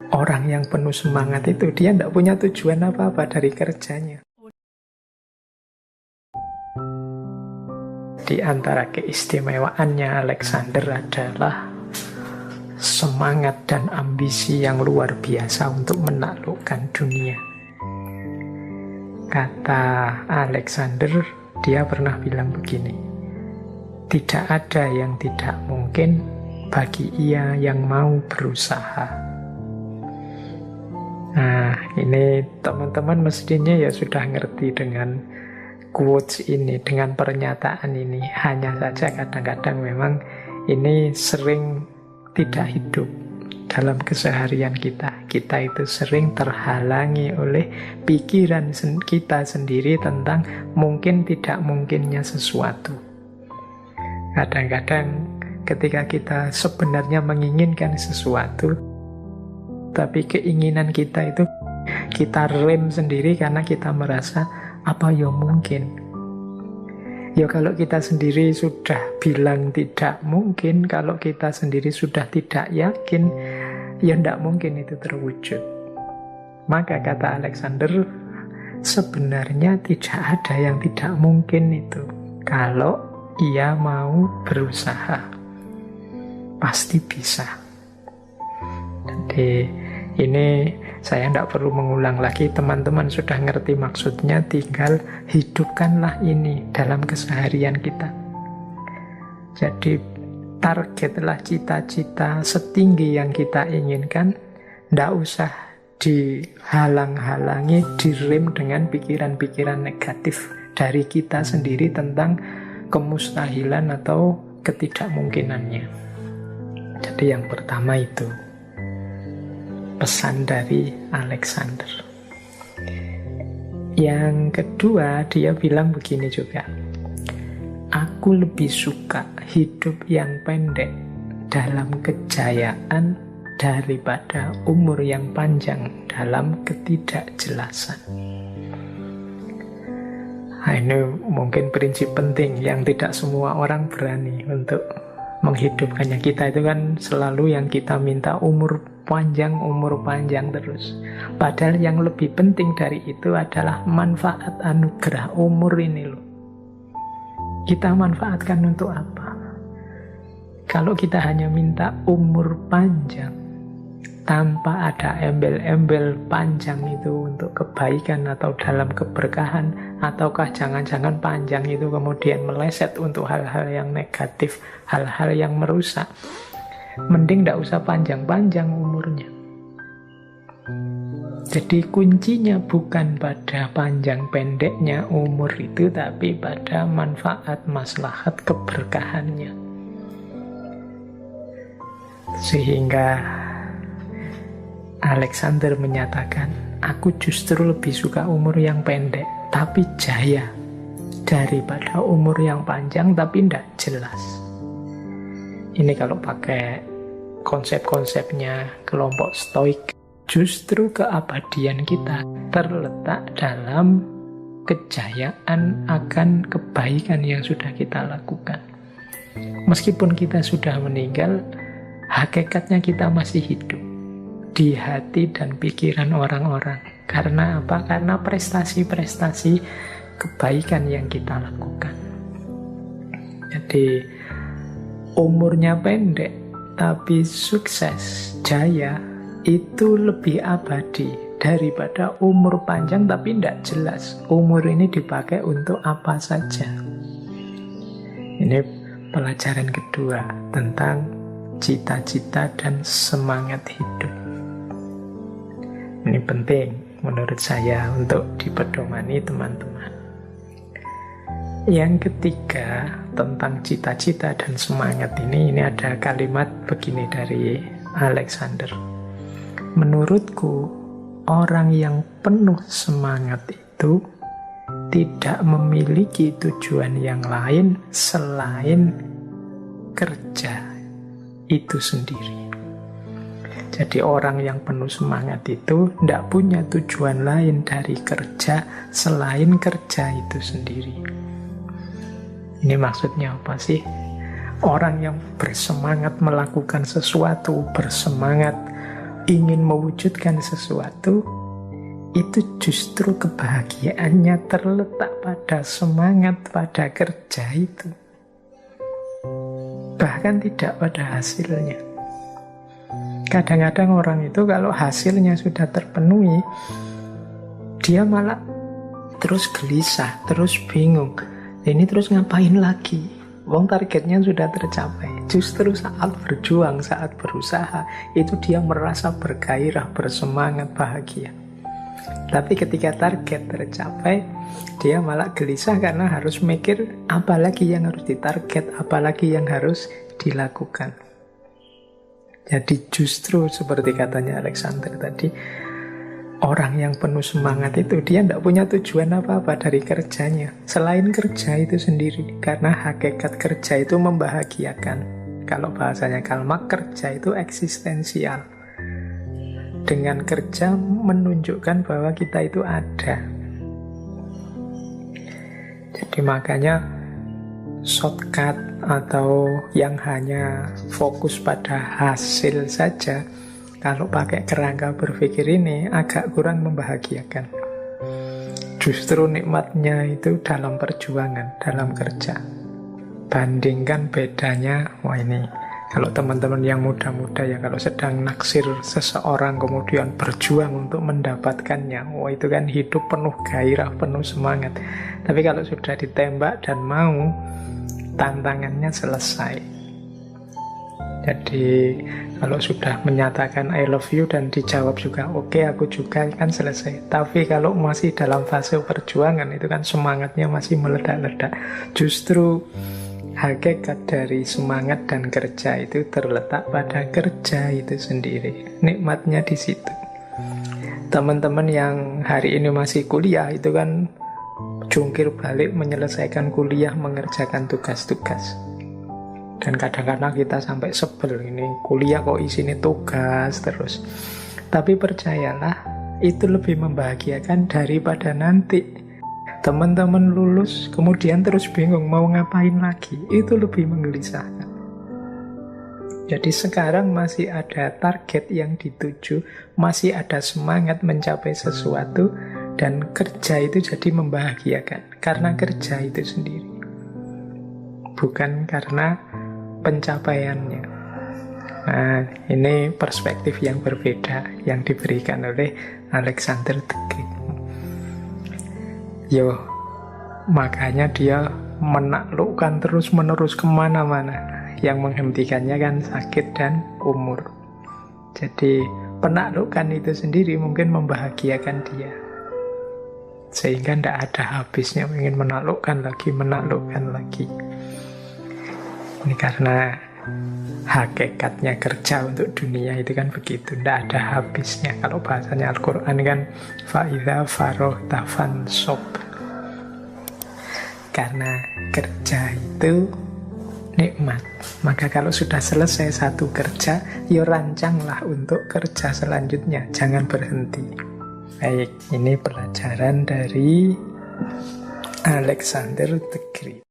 Orang yang penuh semangat itu, dia tidak punya tujuan apa-apa dari kerjanya. Di antara keistimewaannya Alexander adalah semangat dan ambisi yang luar biasa untuk menaklukkan dunia. Kata Alexander, dia pernah bilang begini, tidak ada yang tidak mungkin bagi ia yang mau berusaha. Nah, ini teman-teman mestinya ya sudah ngerti dengan quotes ini, dengan pernyataan ini. Hanya saja kadang-kadang memang ini sering tidak hidup dalam keseharian kita. Kita itu sering terhalangi oleh pikiran kita sendiri tentang mungkin tidak mungkinnya sesuatu. Kadang-kadang ketika kita sebenarnya menginginkan sesuatu, tapi keinginan kita itu kita rem sendiri karena kita merasa apa ya mungkin. Ya kalau kita sendiri sudah bilang tidak mungkin, kalau kita sendiri sudah tidak yakin, ya tidak mungkin itu terwujud. Maka kata Alexander, sebenarnya tidak ada yang tidak mungkin itu. Kalau ia mau berusaha, pasti bisa. Jadi ini saya tidak perlu mengulang lagi, teman-teman sudah ngerti maksudnya, tinggal hidupkanlah ini dalam keseharian kita. Jadi targetlah cita-cita setinggi yang kita inginkan, tidak usah dihalang-halangi, direm dengan pikiran-pikiran negatif dari kita sendiri tentang kemustahilan atau ketidakmungkinannya. Jadi yang pertama itu pesan dari Alexander. Yang kedua, dia bilang begini juga, aku lebih suka hidup yang pendek dalam kejayaan daripada umur yang panjang dalam ketidakjelasan. Nah, ini mungkin prinsip penting yang tidak semua orang berani untuk menghidupkannya. Kita itu kan selalu yang kita minta umur panjang terus. Padahal yang lebih penting dari itu adalah manfaat anugerah umur ini loh. Kita manfaatkan untuk apa? Kalau kita hanya minta umur panjang tanpa ada embel-embel panjang itu untuk kebaikan atau dalam keberkahan, ataukah jangan-jangan panjang itu kemudian meleset untuk hal-hal yang negatif, hal-hal yang merusak, mending tidak usah panjang-panjang umurnya. Jadi kuncinya bukan pada panjang pendeknya umur itu, tapi pada manfaat, maslahat, keberkahannya. Sehingga Alexander menyatakan, aku justru lebih suka umur yang pendek tapi jaya daripada umur yang panjang tapi tidak jelas. Ini kalau pakai konsep-konsepnya kelompok Stoik, justru keabadian kita terletak dalam kejayaan akan kebaikan yang sudah kita lakukan. Meskipun kita sudah meninggal, hakikatnya kita masih hidup di hati dan pikiran orang-orang. Karena apa? Karena prestasi-prestasi kebaikan yang kita lakukan. Jadi umurnya pendek tapi sukses, jaya, itu lebih abadi daripada umur panjang tapi tidak jelas umur ini dipakai untuk apa saja. Ini pelajaran kedua tentang cita-cita dan semangat hidup. Ini penting menurut saya untuk dipedomani teman-teman. Yang ketiga tentang cita-cita dan semangat ini ada kalimat begini dari Alexander. Menurutku, orang yang penuh semangat itu tidak memiliki tujuan yang lain selain kerja itu sendiri. Jadi orang yang penuh semangat itu tidak punya tujuan lain dari kerja selain kerja itu sendiri. Ini maksudnya apa sih? Orang yang bersemangat melakukan sesuatu, bersemangat ingin mewujudkan sesuatu, itu justru kebahagiaannya terletak pada semangat, pada kerja itu. Bahkan tidak pada hasilnya. Kadang-kadang orang itu kalau hasilnya sudah terpenuhi, dia malah terus gelisah, terus bingung. Ini terus ngapain lagi? Wong targetnya sudah tercapai. Justru saat berjuang, saat berusaha, itu dia merasa bergairah, bersemangat, bahagia. Tapi ketika target tercapai, dia malah gelisah karena harus mikir apalagi yang harus ditarget, apalagi yang harus dilakukan. Jadi justru seperti katanya Alexander tadi, orang yang penuh semangat itu dia tidak punya tujuan apa-apa dari kerjanya selain kerja itu sendiri. Karena hakikat kerja itu membahagiakan. Kalau bahasanya Karl Marx, kerja itu eksistensial. Dengan kerja menunjukkan bahwa kita itu ada. Jadi makanya shortcut atau yang hanya fokus pada hasil saja, kalau pakai kerangka berpikir ini agak kurang membahagiakan. Justru nikmatnya itu dalam perjuangan, dalam kerja. Bandingkan bedanya, wah ini kalau teman-teman yang muda-muda ya, kalau sedang naksir seseorang kemudian berjuang untuk mendapatkannya, wah itu kan hidup penuh gairah, penuh semangat. Tapi kalau sudah ditembak dan mau, tantangannya selesai. Jadi kalau sudah menyatakan I love you dan dijawab juga oke, aku juga, kan selesai. Tapi kalau masih dalam fase perjuangan, itu kan semangatnya masih meledak-ledak. Justru hakikat dari semangat dan kerja itu terletak pada kerja itu sendiri. Nikmatnya di situ. Teman-teman yang hari ini masih kuliah itu kan jungkir balik menyelesaikan kuliah, mengerjakan tugas-tugas. Dan kadang-kadang kita sampai sebel, ini kuliah kok isinya tugas terus. Tapi percayalah, itu lebih membahagiakan daripada nanti teman-teman lulus kemudian terus bingung mau ngapain lagi. Itu lebih menggelisahkan. Jadi sekarang masih ada target yang dituju, masih ada semangat mencapai sesuatu, dan kerja itu jadi membahagiakan karena kerja itu sendiri, bukan karena pencapaiannya. Nah, ini perspektif yang berbeda yang diberikan oleh Alexander the Great. Makanya dia menaklukkan terus-menerus kemana-mana. Yang menghentikannya kan sakit dan umur. Jadi penaklukan itu sendiri mungkin membahagiakan dia, sehingga tidak ada habisnya, ingin menaklukkan lagi. Ini karena hakikatnya kerja untuk dunia itu kan begitu, tidak ada habisnya. Kalau bahasanya Al-Quran kan fa'idha faroghta fansob. Karena kerja itu nikmat, maka kalau sudah selesai satu kerja, ya rancanglah untuk kerja selanjutnya, jangan berhenti. Baik, ini pelajaran dari Alexander the Great.